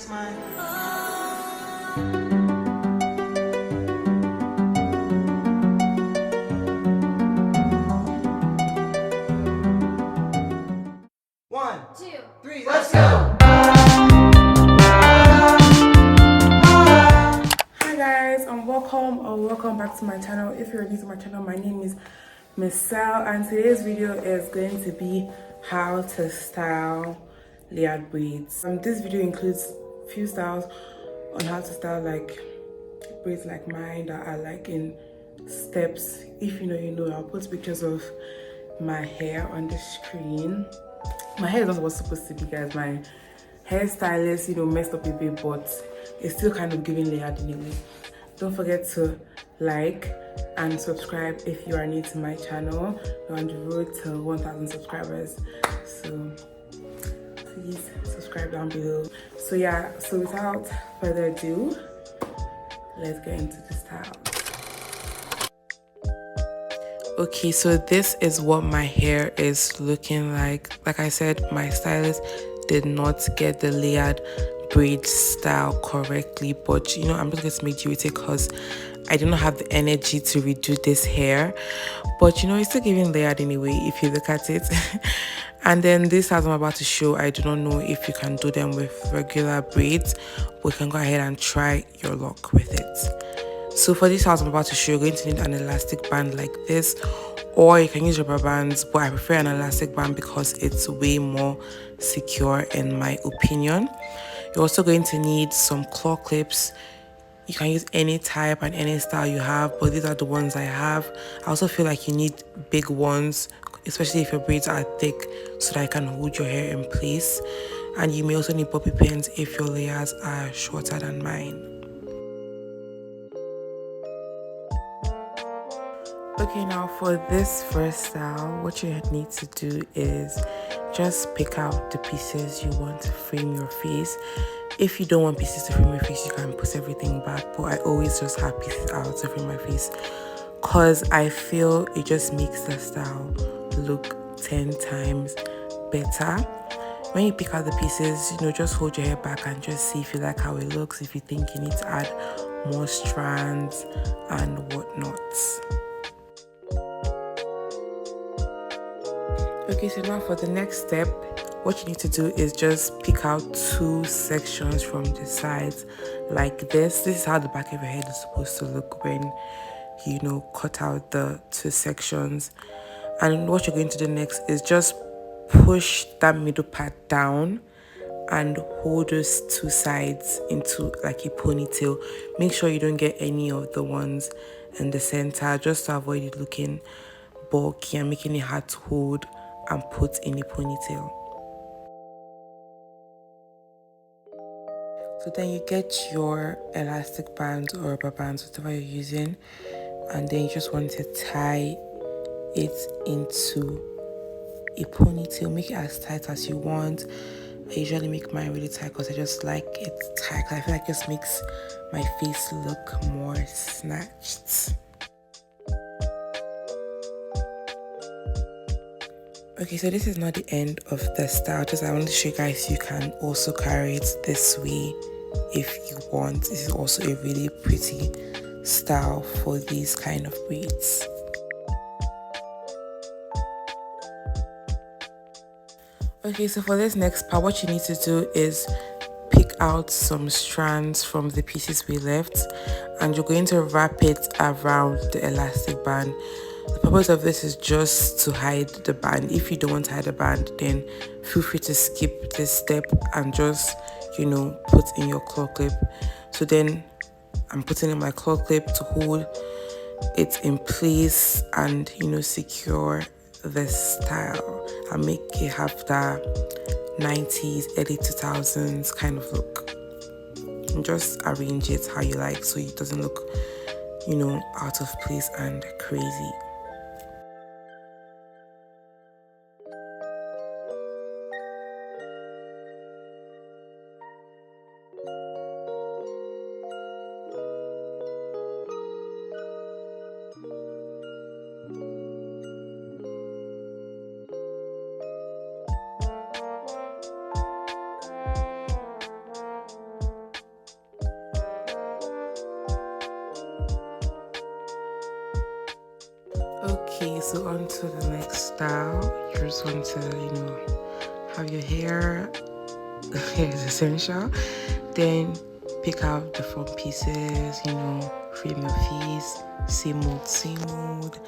That's mine. One, two, three, let's go! Hi guys, and welcome back to my channel. If you're new to my channel, my name is Mesel, and today's video is going to be how to style layered braids. This video includes few styles on how to style like braids like mine that are like in steps. If you know, I'll put pictures of my hair on the screen. My hair is not what's supposed to be, guys. My hairstylist, messed up a bit, but it's still kind of giving layered anyway. Don't forget to like and subscribe if you are new to my channel. We're on the road to 1,000 subscribers, so please subscribe down below. So yeah, so without further ado, let's get into the style. Okay, so this is what my hair is looking like. Like I said, my stylist did not get the layered braid style correctly, but I'm just going to make do with it because I do not have the energy to redo this hair. But it's still giving layered anyway if you look at it. And then this styles I'm about to show, I do not know if you can do them with regular braids, but you can go ahead and try your luck with it. So for this styles I'm about to show, you're going to need an elastic band like this, or you can use rubber bands, but I prefer an elastic band because it's way more secure in my opinion. You're also going to need some claw clips. You can use any type and any style you have, but these are the ones I have. I also feel like you need big ones, especially if your braids are thick, so that you can hold your hair in place. And you may also need bobby pins if your layers are shorter than mine. Okay, now for this first style, what you need to do is just pick out the pieces you want to frame your face. If you don't want pieces to frame your face, you can put everything back, but I always just have pieces out to frame my face because I feel it just makes the style look 10 times better. When you pick out the pieces, just hold your hair back and just see if you like how it looks, if you think you need to add more strands and whatnot. Okay, so now for the next step, what you need to do is just pick out two sections from the sides like this. This is how the back of your head is supposed to look when you cut out the two sections. And what you're going to do next is just push that middle part down and hold those two sides into like a ponytail. Make sure you don't get any of the ones in the center, just to avoid it looking bulky and making it hard to hold and put in a ponytail. So then you get your elastic bands or rubber bands, whatever you're using, and then you just want to tie it into a ponytail. Make it as tight as you want. I usually make mine really tight because I just like it tight. I feel like it just makes my face look more snatched. Okay, so this is not the end of the style. I want to show you guys you can also carry it this way if you want. This is also a really pretty style for these kind of braids. Okay, so for this next part, what you need to do is pick out some strands from the pieces we left, and you're going to wrap it around the elastic band. The purpose of this is just to hide the band. If you don't want to hide the band, then feel free to skip this step and just put in your claw clip. So then I'm putting in my claw clip to hold it in place and secure this style and make it have that 90s early 2000s kind of look. And just arrange it how you like so it doesn't look out of place and crazy. so on to the next style. You just want to, have your hair. Hair is essential. Then pick out the front pieces, frame your face, same mode.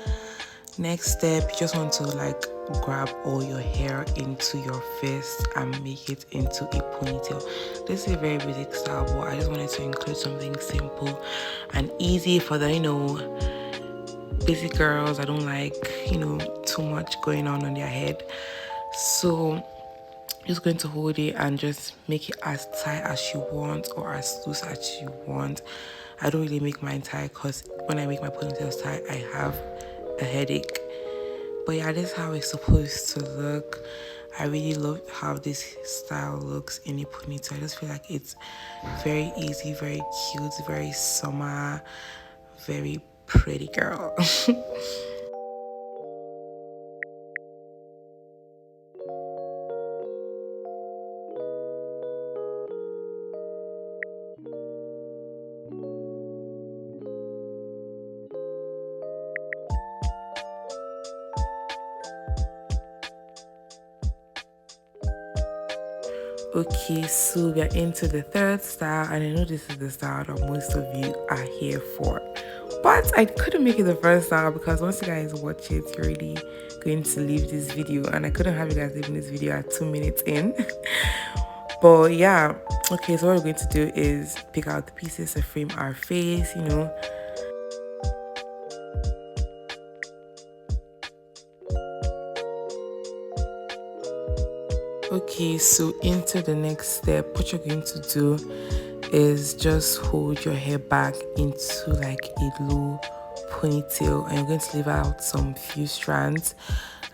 Next step, you just want to grab all your hair into your fist and make it into a ponytail. This is a very basic style, but I just wanted to include something simple and easy for the basic girls. I don't like too much going on their head, so just going to hold it and just make it as tight as you want or as loose as you want. I don't really make mine tight because when I make my ponytails tight, I have a headache. But yeah, this is how it's supposed to look. I really love how this style looks in a ponytail. I just feel like it's very easy, very cute, very summer, very pretty girl. Okay, so we are into the third style, and I know this is the style that most of you are here for, but I couldn't make it the first style because once you guys watch it, you're already going to leave this video, and I couldn't have you guys leaving this video at 2 minutes in. But yeah, okay, so what we're going to do is pick out the pieces to frame our face. Okay, so into the next step, what you're going to do is just hold your hair back into a low ponytail, and you're going to leave out some few strands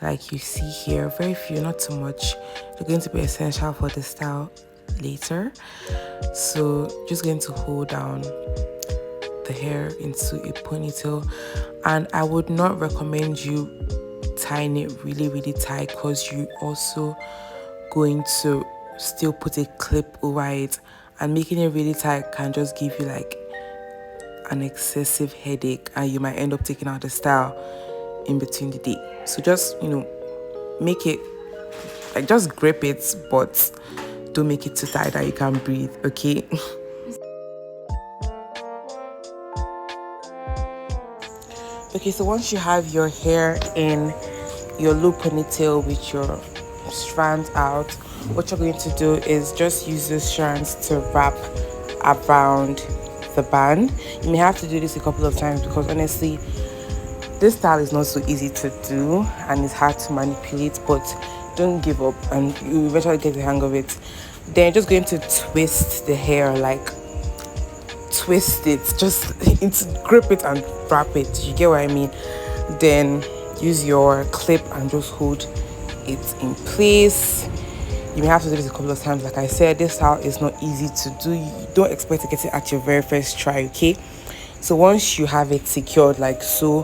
like you see here. Very few, not too much. They're going to be essential for the style later. So just going to hold down the hair into a ponytail, and I would not recommend you tying it really tight because you also going to still put a clip over it, and making it really tight can just give you an excessive headache, and you might end up taking out the style in between the day. So just make it just grip it, but don't make it too tight that you can't breathe, okay? Okay, so once you have your hair in your low ponytail with your strands out, what you're going to do is just use those strands to wrap around the band. You may have to do this a couple of times because honestly, this style is not so easy to do and it's hard to manipulate, but don't give up and you eventually get the hang of it. Then you're just going to twist the hair, twist it, just grip it and wrap it. You get what I mean? Then use your clip and just hold it in place. You may have to do this a couple of times. Like I said, this style is not easy to do. You don't expect to get it at your very first try, okay? So once you have it secured like so,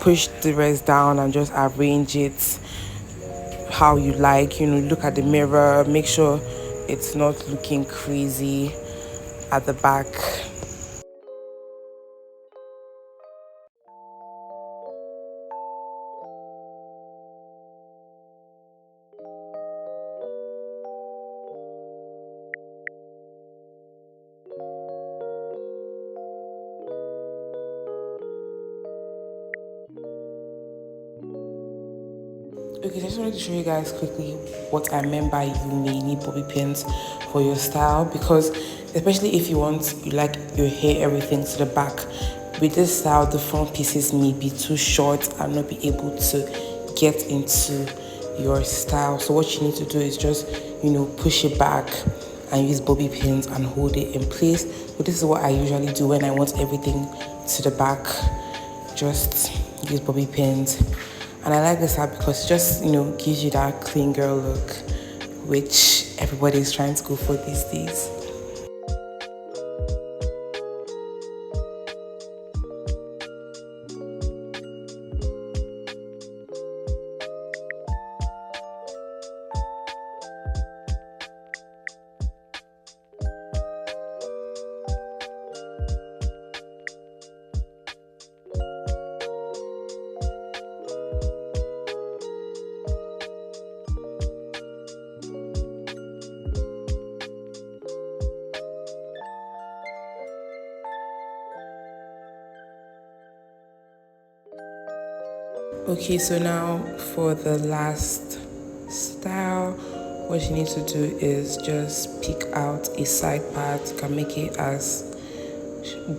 push the rest down and just arrange it how you like. Look at the mirror, make sure it's not looking crazy at the back. Okay, so I just wanted to show you guys quickly what I meant by you may need bobby pins for your style, because especially if you like your hair everything to the back, with this style the front pieces may be too short and not be able to get into your style. So what you need to do is just push it back and use bobby pins and hold it in place. But this is what I usually do when I want everything to the back. Just use bobby pins. And I like this style because it just, gives you that clean girl look, which everybody is trying to go for these days. Okay, so now for the last style, what you need to do is just pick out a side part. You can make it as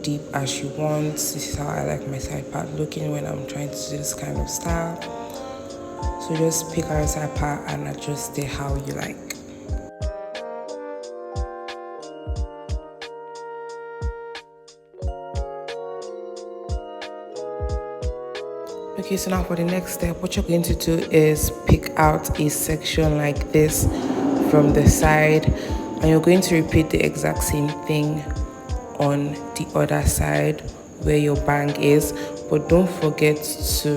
deep as you want. This is how I like my side part looking when I'm trying to do this kind of style. So just pick out a side part and adjust it how you like. Okay, so now for the next step, what you're going to do is pick out a section like this from the side, and you're going to repeat the exact same thing on the other side where your bang is, but don't forget to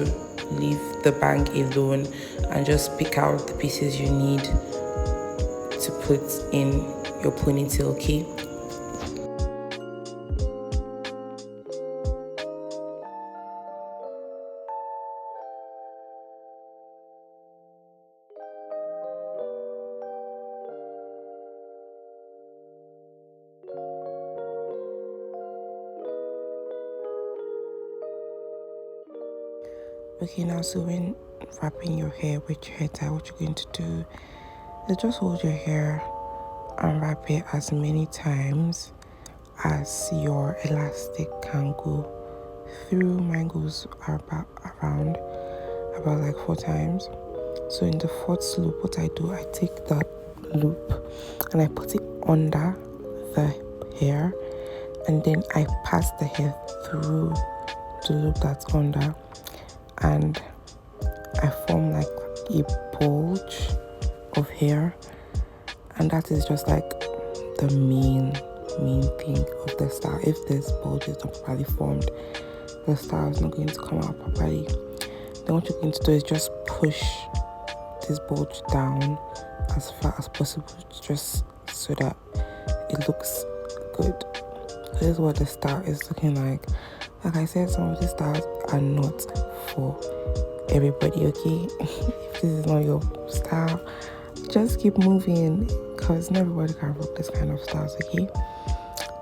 leave the bang alone and just pick out the pieces you need to put in your ponytail, okay? Okay, now so when wrapping your hair with your hair tie, what you're going to do is just hold your hair and wrap it as many times as your elastic can go through. Mine goes around about like 4 times. So in the 4th loop, what I do, I take the loop and I put it under the hair, and then I pass the hair through the loop that's under, and I form like a bulge of hair, and that is just like the main thing of the style. If this bulge is not properly formed, the style is not going to come out properly. Then what you're going to do is just push this bulge down as far as possible, just so that it looks good. This is what the style is looking like. Like I said, some of these styles are not for everybody, okay? If this is not your style, just keep moving, because not everybody can rock this kind of styles, okay?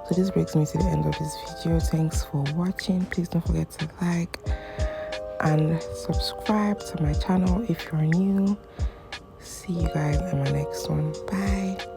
So this brings me to the end of this video. Thanks for watching. Please don't forget to like and subscribe to my channel if you're new. See you guys in my next one. Bye.